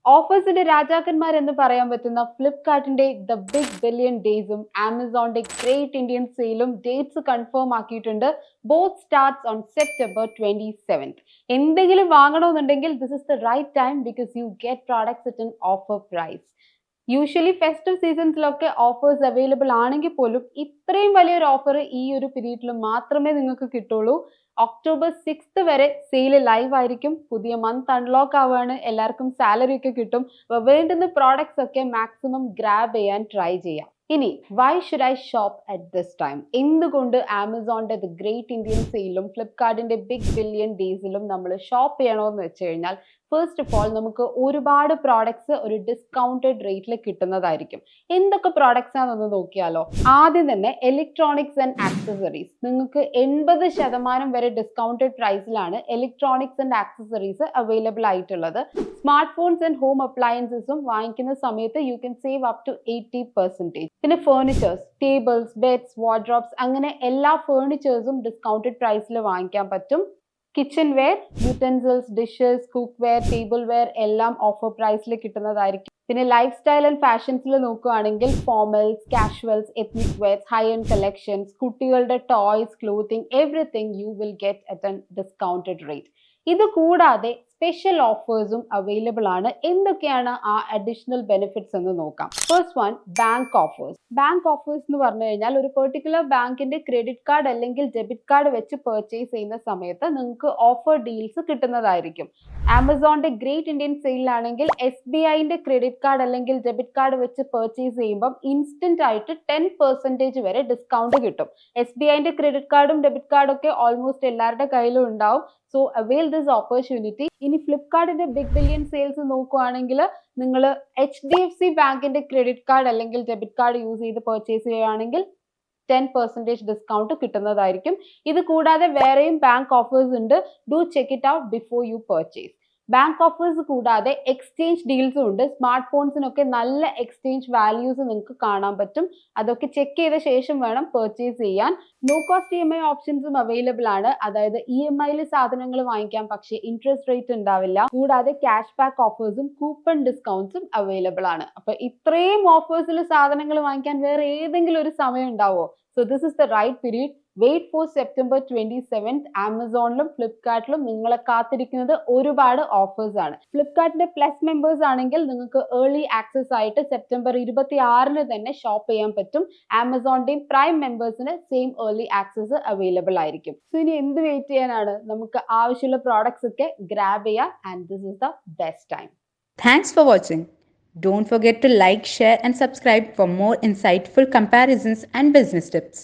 ഓഫേഴ്സിന്റെ രാജാക്കന്മാർ എന്ന് പറയാൻ പറ്റുന്ന ഫ്ലിപ്കാർട്ടിന്റെ ദ ബിഗ് ബില്യൺ ഡേയ്സും ആമസോണിന്റെ ഗ്രേറ്റ് ഇന്ത്യൻ സെയിലും ഡേറ്റ്സ് കൺഫേം ആക്കിയിട്ടുണ്ട്. Both starts on September 27th. എന്തെങ്കിലും വാങ്ങണമെന്നുണ്ടെങ്കിൽ this is the right time because you get products at an offer price. Usually festive സീസൺസിലൊക്കെ ഓഫേഴ്സ് അവൈലബിൾ ആണെങ്കിൽ പോലും ഇത്രയും വലിയൊരു ഓഫർ ഈ ഒരു പീരീഡിൽ മാത്രമേ നിങ്ങൾക്ക് കിട്ടുള്ളൂ. ഒക്ടോബർ 6th വരെ സെയിൽ ലൈവ് ആയിരിക്കും. പുതിയ മന്ത് അൺലോക്ക് ആവുകയാണ്, എല്ലാവർക്കും സാലറി ഒക്കെ കിട്ടും. വേണ്ടുന്ന പ്രോഡക്ട്സ് ഒക്കെ മാക്സിമം ഗ്രാബ് ചെയ്യാൻ ട്രൈ ചെയ്യാം. ഇനി why should I shop at this time? എന്തുകൊണ്ട് ആമസോണിന്റെ ദ ഗ്രേറ്റ് ഇന്ത്യൻ സെയിലും ഫ്ലിപ്കാർട്ടിന്റെ ബിഗ് ബില്യൺ ഡേയ്സിലും നമ്മൾ ഷോപ്പ് ചെയ്യണമെന്ന് വെച്ച് കഴിഞ്ഞാൽ, ഫസ്റ്റ് ഓഫ് ഓൾ നമുക്ക് ഒരുപാട് പ്രോഡക്ട്സ് ഒരു ഡിസ്കൗണ്ടഡ് റേറ്റിൽ കിട്ടുന്നതായിരിക്കും. എന്തൊക്കെ പ്രോഡക്ട്സ് ആണെന്ന് നോക്കിയാലോ. ആദ്യം തന്നെ ഇലക്ട്രോണിക്സ് ആൻഡ് ആക്സസറീസ്. നിങ്ങൾക്ക് 80% വരെ ഡിസ്കൗണ്ടഡ് പ്രൈസിലാണ് ഇലക്ട്രോണിക്സ് ആൻഡ് ആക്സസറീസ് അവൈലബിൾ ആയിട്ടുള്ളത്. സ്മാർട്ട് ഫോൺസ് ആൻഡ് ഹോം അപ്ലയൻസസും വാങ്ങിക്കുന്ന സമയത്ത് you can save up to 80%. പിന്നെ ഫേർണിച്ചേഴ്സ്, ടേബിൾസ്, ബെഡ്സ്, വാർഡ്രോബ്സ്, അങ്ങനെ എല്ലാ ഫേർണിച്ചേഴ്സും ഡിസ്കൗണ്ടഡ് പ്രൈസിൽ വാങ്ങിക്കാൻ പറ്റും. Kitchenware, utensils, dishes, cookware, tableware എല്ലാം ഓഫർ പ്രൈസിൽ കിട്ടുന്നതായിരിക്കും. പിന്നെ ലൈഫ് സ്റ്റൈൽ ആൻഡ് ഫാഷൻസിൽ നോക്കുകയാണെങ്കിൽ formals, casuals, ethnic wears, high end collections, കുട്ടികളുടെ toys, clothing, everything you will get at an discounted rate. ഇത് കൂടാതെ സ്പെഷ്യൽ ഓഫേഴ്സും അവൈലബിൾ ആണ്. എന്തൊക്കെയാണ് ആ അഡീഷണൽ ബെനിഫിറ്റ്സ് എന്ന് നോക്കാം. First one, bank offers. Bank offers എന്ന് പറഞ്ഞു കഴിഞ്ഞാൽ ഒരു പെർട്ടിക്കുലർ ബാങ്കിന്റെ ക്രെഡിറ്റ് കാർഡ് അല്ലെങ്കിൽ ഡെബിറ്റ് കാർഡ് വെച്ച് പർച്ചേസ് ചെയ്യുന്ന സമയത്ത് നിങ്ങൾക്ക് ഓഫർ ഡീൽസ് കിട്ടുന്നതായിരിക്കും. ആമസോണിന്റെ ഗ്രേറ്റ് ഇന്ത്യൻ സെയിലാണെങ്കിൽ SBIന്റെ ക്രെഡിറ്റ് കാർഡ് അല്ലെങ്കിൽ ഡെബിറ്റ് കാർഡ് വെച്ച് പർച്ചേസ് ചെയ്യുമ്പോൾ ഇൻസ്റ്റന്റ് ആയിട്ട് 10% വരെ ഡിസ്കൗണ്ട് കിട്ടും. SBIന്റെ ക്രെഡിറ്റ് കാർഡും ഡെബിറ്റ് കാർഡും ഒക്കെ ഓൾമോസ്റ്റ് എല്ലാവരുടെ കയ്യിലും ഉണ്ടാവും. So avail this opportunity. ഇനി ഫ്ലിപ്കാർട്ടിന്റെ ബിഗ് ബില്യൺ സെയിൽസ് നോക്കുകയാണെങ്കിൽ നിങ്ങൾ HDFC ബാങ്കിന്റെ ക്രെഡിറ്റ് കാർഡ് അല്ലെങ്കിൽ ഡെബിറ്റ് കാർഡ് യൂസ് ചെയ്ത് പർച്ചേസ് ചെയ്യുകയാണെങ്കിൽ 10% ഡിസ്കൗണ്ട് കിട്ടുന്നതായിരിക്കും. ഇത് കൂടാതെ വേറെയും ബാങ്ക് ഓഫേഴ്സ് ഉണ്ട്. Do check it out before you purchase. Bank offers കൂടാതെ എക്സ്ചേഞ്ച് ഡീൽസും ഉണ്ട്. സ്മാർട്ട് ഫോൺസിനൊക്കെ നല്ല എക്സ്ചേഞ്ച് വാല്യൂസ് നിങ്ങൾക്ക് കാണാൻ പറ്റും. അതൊക്കെ ചെക്ക് ചെയ്ത ശേഷം വേണം പർച്ചേസ് ചെയ്യാൻ. നോ കോസ്റ്റ് EMI ഓപ്ഷൻസും അവൈലബിൾ ആണ്. അതായത് EMIയിൽ സാധനങ്ങൾ വാങ്ങിക്കാം, പക്ഷേ ഇൻട്രസ്റ്റ് റേറ്റ് ഉണ്ടാവില്ല. കൂടാതെ ക്യാഷ് ബാക്ക് ഓഫേഴ്സും കൂപ്പൺ ഡിസ്കൗണ്ട്സും അവൈലബിൾ ആണ്. അപ്പൊ ഇത്രയും ഓഫേഴ്സിൽ സാധനങ്ങൾ വാങ്ങിക്കാൻ വേറെ ഏതെങ്കിലും ഒരു സമയം ഉണ്ടാവോ? So this is the right period. Wait for September 27th. ആമസോണിലും ഫ്ലിപ്കാർട്ടിലും നിങ്ങളെ കാത്തിരിക്കുന്നത് ഒരുപാട് ഓഫേഴ്സ് ആണ്. ഫ്ലിപ്കാർട്ടിന്റെ പ്ലസ് മെമ്പേഴ്സ് ആണെങ്കിൽ നിങ്ങൾക്ക് ഏർലി ആക്സസ് ആയിട്ട് സെപ്റ്റംബർ 26 തന്നെ ഷോപ്പ് ചെയ്യാൻ പറ്റും. ആമസോണിന്റെയും പ്രൈം മെമ്പേഴ്സിന് സെയിം ഏർലി ആക്സസ് അവൈലബിൾ ആയിരിക്കും. സോ ഇനി എന്ത് വെയിറ്റ് ചെയ്യാനാണ്? നമുക്ക് ആവശ്യമുള്ള പ്രോഡക്ട്സ് ഒക്കെ ഗ്രാബ് ചെയ്യാം. And this is the best time. Thanks for watching. Don't forget to like, share, and subscribe for more insightful comparisons and business tips.